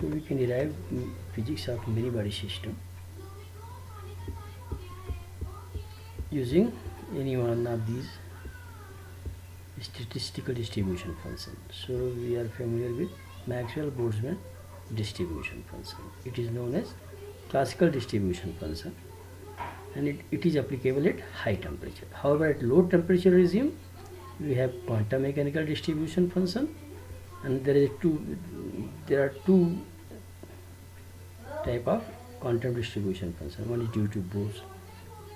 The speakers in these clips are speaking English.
So we can derive physics of many body system using any one of these statistical distribution function. So we are familiar with Maxwell-Boltzmann distribution function. It is known as classical distribution function, and it is applicable at high temperature. However, at low temperature regime, we have quantum mechanical distribution function, and there are two type of quantum distribution function. One is due to Bose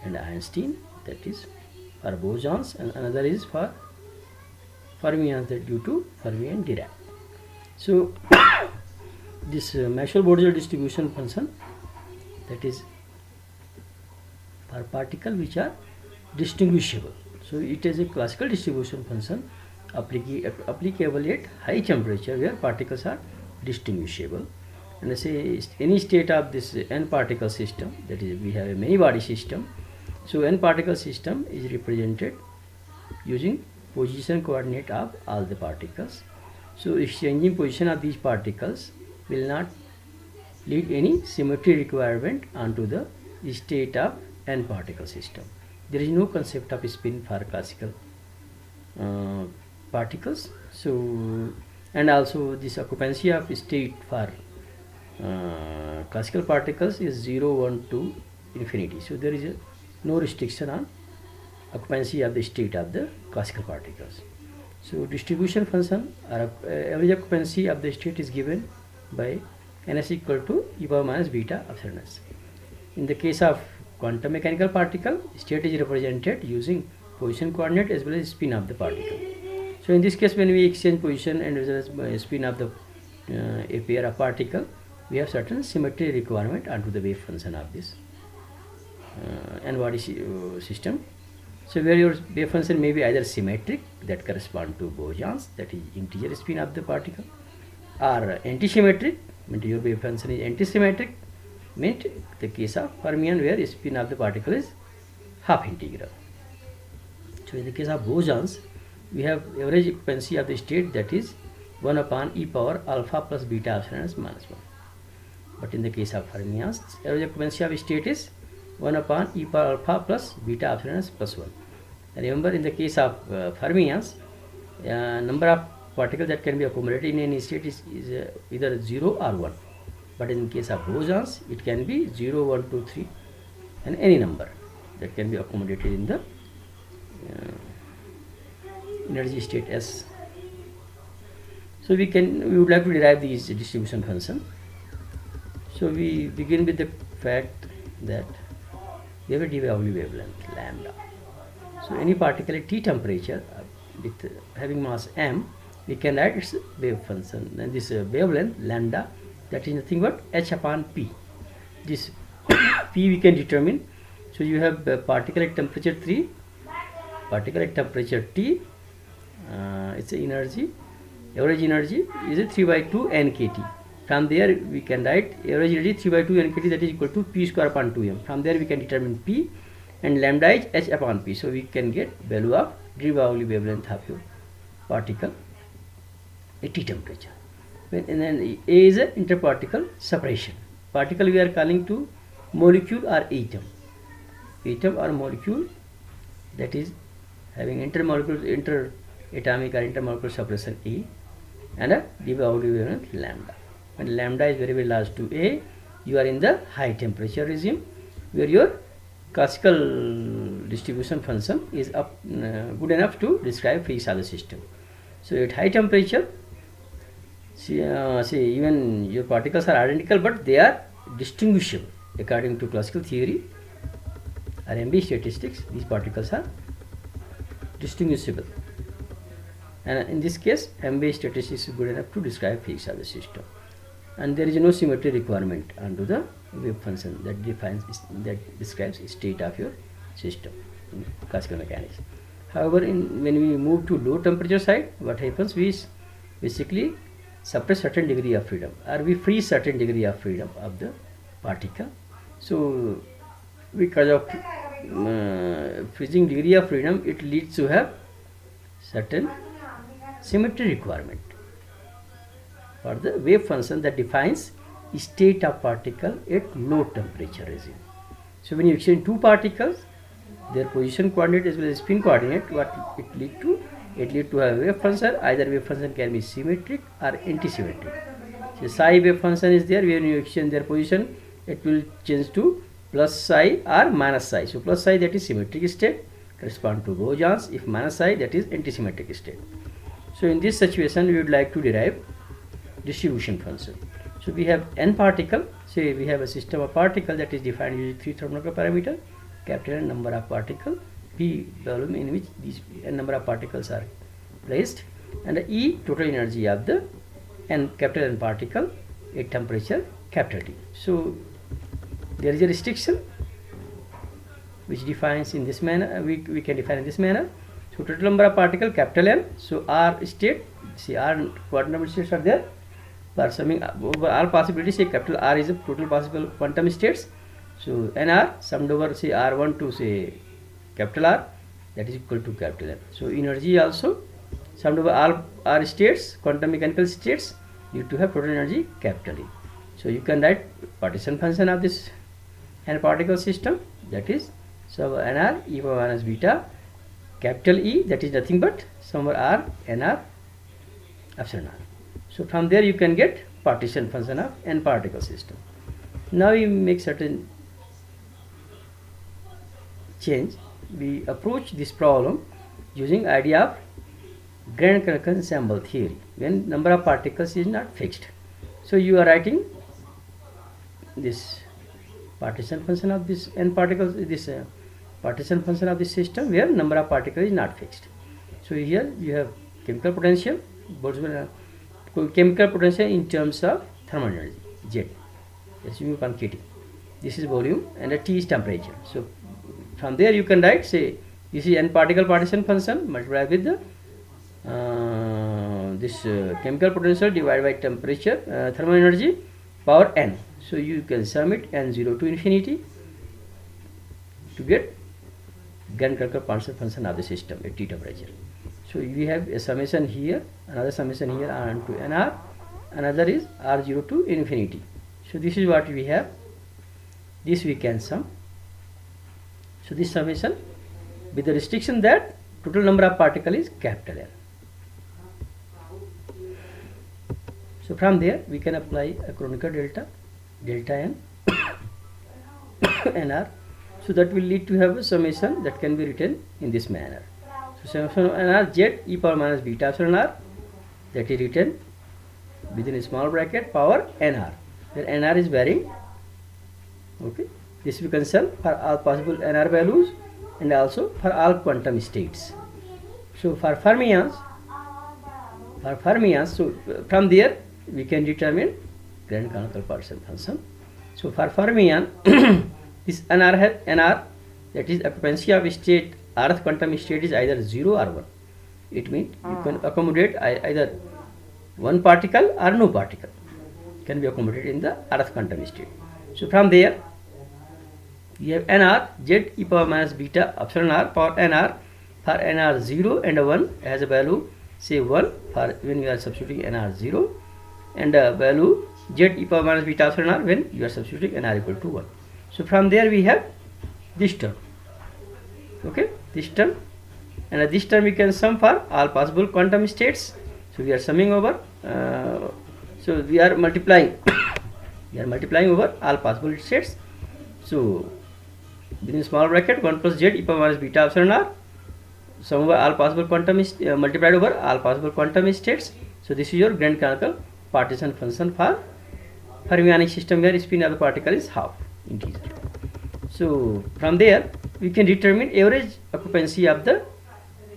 and Einstein, that is for bosons, and another is for fermions, that due to Fermi and Dirac. So this Maxwell-Boltzmann distribution function, that is for particles which are distinguishable. So it is a classical distribution function applicable at high temperature where particles are distinguishable. And I say any state of this n particle system, that is we have a many body system. So n particle system is represented using position coordinate of all the particles. So exchanging position of these particles will not lead any symmetry requirement onto the state of n particle system. There is no concept of spin for classical particles. So, and also this occupancy of state for classical particles is 0, 1 to infinity. So there is no restriction on occupancy of the state of the classical particles. So distribution function or average occupancy of the state is given by ns equal to e power minus beta epsilon s. In the case of quantum mechanical particle, state is represented using position coordinate as well as spin of the particle. So in this case, when we exchange position and as well as spin of the a pair of particle, we have certain symmetry requirement onto the wave function of this n-body system. So where your wave function may be either symmetric, that correspond to bosons, that is integer spin of the particle, or antisymmetric, means your wave function is antisymmetric, means the case of fermion where spin of the particle is half integral. So in the case of bosons, we have average occupancy of the state, that is 1 upon e power alpha plus beta epsilon s minus 1. But in the case of fermions, average occupancy of state is 1 upon e power alpha plus beta epsilon s plus 1. And remember, in the case of fermions, number of particles that can be accommodated in any state is either 0 or 1. But in case of bosons, it can be 0, 1, 2, 3, and any number that can be accommodated in the energy state S. So we would like to derive these distribution function. So we begin with the fact that we have a de Broglie wavelength lambda. So any particle at T temperature with having mass m, we can write its wave function, and this wavelength lambda, that is nothing but h upon p. This p we can determine. So you have particle at temperature 3, particle at temperature T, its energy, average energy is a 3 by 2 nkt. From there we can write average energy 3 by 2 nkt, that is equal to p square upon 2m. From there we can determine p, and lambda is h upon p. So we can get value of de Broglie wavelength of your particle at T temperature. And then A is a interparticle separation. Particle we are calling to molecule or atom. Atom or molecule, that is having intermolecular, interatomic or intermolecular separation A, and a de Broglie wavelength lambda. When lambda is very, very large to A, you are in the high temperature regime where your classical distribution function is good enough to describe physics of the system. So at high temperature, see even your particles are identical, but they are distinguishable according to classical theory or MB statistics. These particles are distinguishable, and in this case MB statistics is good enough to describe physics of the system, and there is no symmetry requirement onto the wave function that describes the state of your system in classical mechanics. However, when we move to low temperature side, what happens? We basically suppress certain degree of freedom, or we freeze certain degree of freedom of the particle. So because of freezing degree of freedom, it leads to have certain symmetry requirement for the wave function that defines state of particle at low temperature regime. So when you exchange two particles, their position coordinate as well as spin coordinate, what it lead to? It lead to a wave function. Either wave function can be symmetric or anti-symmetric. So psi wave function is there. When you exchange their position, it will change to plus psi or minus psi. So plus psi, that is symmetric state, correspond to bosons. If minus psi, that is anti-symmetric state. So in this situation, we would like to derive distribution function. So we have n particle. Say we have a system of particle that is defined using three thermodynamic parameters: capital N number of particle, P volume in which these n number of particles are placed, and the E total energy of the capital N particle at temperature capital T. So there is a restriction which defines in this manner. We can define in this manner. So total number of particle capital N. So R state, see R quantum number states are there. For summing over all possibilities, say capital R is the total possible quantum states. So NR summed over say R1 to say capital R, that is equal to capital N. So energy also summed over all R states, quantum mechanical states, need to have total energy capital E. So you can write partition function of this n particle system, that is so NR e power minus beta capital E, that is nothing but sum over R NR epsilon R. So from there you can get partition function of n particle system. Now we make certain change. We approach this problem using idea of grand canonical ensemble theory, when number of particles is not fixed. So you are writing this partition function of this n particles, this partition function of this system where number of particles is not fixed. So here you have chemical potential, chemical potential in terms of thermal energy Z, assuming upon KT. This is volume and the T is temperature. So from there you can write, say this is n particle partition function multiplied with the chemical potential divided by temperature, thermal energy power n. So you can sum it n0 to infinity to get grand canonical partition function of the system at T temperature. So we have a summation here, another summation here Rn to Nr, another is R0 to infinity. So this is what we have. This we can sum. So this summation with the restriction that total number of particles is capital N. So from there we can apply a Kronecker delta N Nr. So that will lead to have a summation that can be written in this manner. So summation of Nr Z e power minus beta epsilon R, that is written within a small bracket power Nr, where Nr is varying. Okay, this we can sum for all possible Nr values and also for all quantum states. So for fermions, so from there we can determine grand canonical partition function. So for fermion, this Nr has Nr, that is occupancy of state, rth quantum state is either 0 or 1. It means you can accommodate either one particle or no particle can be accommodated in the rth quantum state. So from there we have Nr Z e power minus beta epsilon R power Nr. For Nr 0 and 1 has a value say 1 for when you are substituting Nr 0, and value Z e power minus beta epsilon R when you are substituting Nr equal to 1. So from there we have this term. Okay, this term, and this term we can sum for all possible quantum states. So we are summing over, so we are multiplying over all possible states. So within small bracket 1 plus Z e power minus beta epsilon R, sum over all possible quantum multiplied over all possible quantum states. So this is your grand canonical partition function for fermionic system where spin of the particle is half integer. So from there we can determine average occupancy of the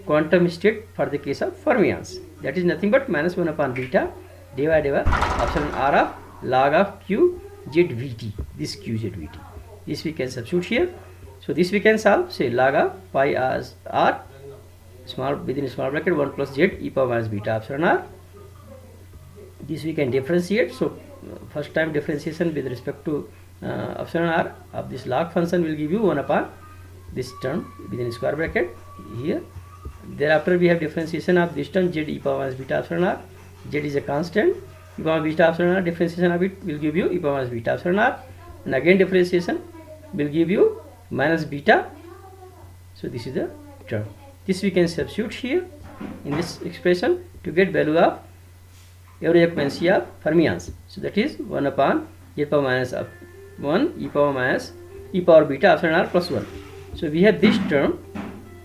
quantum state for the case of fermions. That is nothing but minus 1 upon beta divided by epsilon R of log of Q Z Vt. This Q Z Vt. This we can substitute here. So this we can solve. Say log of pi as R small within a small bracket 1 plus Z e power minus beta epsilon R. This we can differentiate. So first time differentiation with respect to epsilon R of this log function will give you 1 upon this term within a square bracket here. Thereafter we have differentiation of this term Z e power minus beta epsilon R. Z is a constant e power minus beta epsilon r, differentiation of it will give you e power minus beta epsilon r, and again differentiation will give you minus beta. So this is the term. This we can substitute here in this expression to get value of average occupancy of fermions. So that is 1 upon e power minus 1 e power minus e power beta epsilon r plus 1. So we have this term.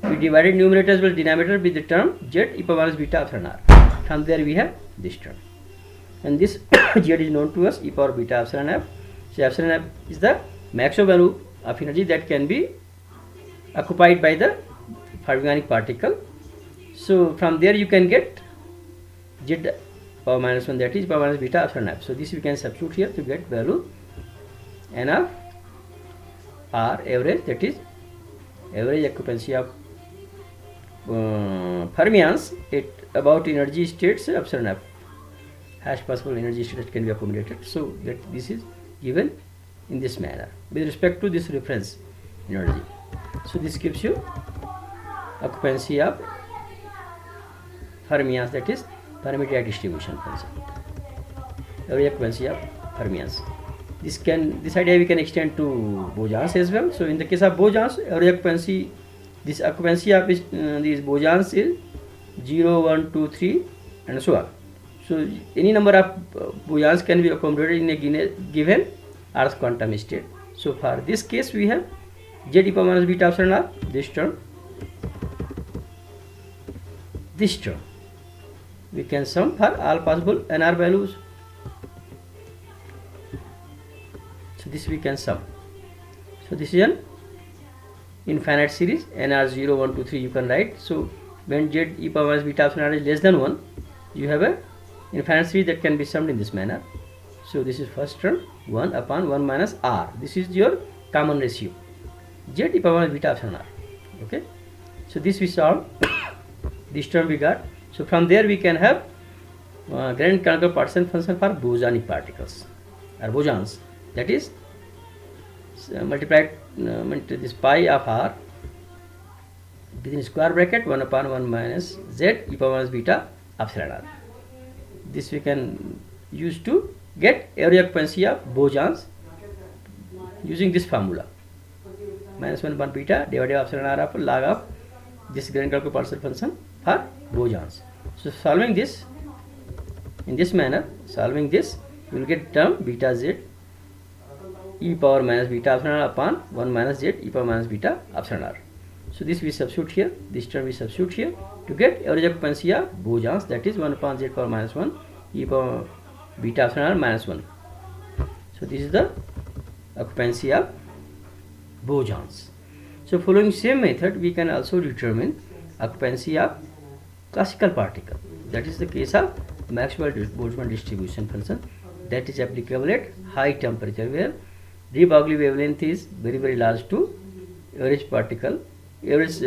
We divided numerator as well as denominator with the term z e power minus beta epsilon r. From there we have this term, and this z is known to us, e power beta epsilon f. So epsilon f is the maximum value of energy that can be occupied by the fermionic particle. So from there you can get z power minus 1, that is power minus beta epsilon f. So this we can substitute here to get value n of r average, that is average occupancy of fermions at about energy states epsilon f, highest possible energy state that can be accommodated. So that this is given in this manner with respect to this reference energy. So this gives you occupancy of fermions, that is Fermi-Dirac distribution function, average occupancy of fermions. This idea we can extend to bosons as well. So in the case of bosons, average occupancy, this occupancy of these bosons is 0, 1, 2, 3 and so on. So any number of bosons can be accommodated in a given Earth quantum state. So for this case we have z e power minus beta epsilon r, this term, we can sum for all possible nr values. So this we can sum. So this is an infinite series, nr 0, 1, 2, 3 you can write. So when z e power minus beta epsilon r is less than 1, you have a infinite series that can be summed in this manner. So this is first term, 1 upon 1 minus r. This is your common ratio, z e power minus beta epsilon r. Okay. So this we solve. This term we got. So from there we can have grand canonical partition function for bosonic particles or bosons, that is multiplied this pi of r within square bracket 1 upon 1 minus z e power minus beta epsilon r. This we can use to get average occupancy of bosons using this formula, minus 1 upon beta divided by epsilon r of log of this grand canonical partition function for bosons. So solving this in this manner, solving this, you will get term beta z e power minus beta epsilon r upon 1 minus z e power minus beta epsilon r. So this we substitute here, this term we substitute here to get average occupancy of bosons, that is 1 upon z power minus 1 e power beta epsilon r minus 1. So this is the occupancy of bosons. So following same method we can also determine occupancy of classical particle, that is the case of Maxwell-Boltzmann distribution function, that is applicable at high temperature where de Broglie wavelength is very very large to average particle, average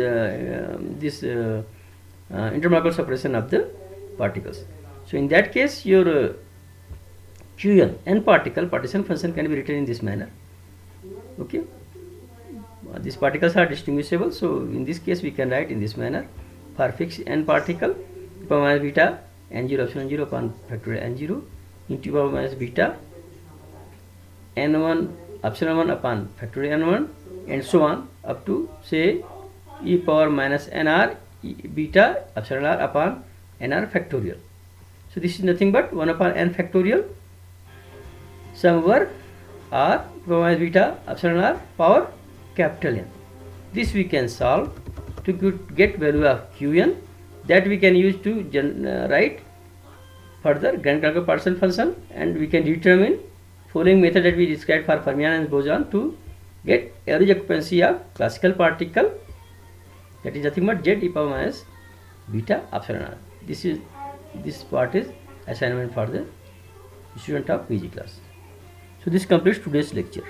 intermolecular separation of the particles. So in that case your Qn n particle partition function can be written in this manner. Okay, these particles are distinguishable, so in this case we can write in this manner for fixed n particle e power minus beta n0 epsilon 0 upon factorial n0 into e power minus beta n1 epsilon 1 upon factorial n1 and so on up to say e power minus nr beta epsilon r upon nr factorial. So this is nothing but 1 upon n factorial sum over r e power minus beta epsilon r power capital N. This we can solve to get value of Qn, that we can use to write further grand canonical partition function, and we can determine following method that we described for fermion and boson to get average occupancy of classical particle, that is nothing but z e power minus beta epsilon r. This part is assignment for the student of PG class. So this completes today's lecture.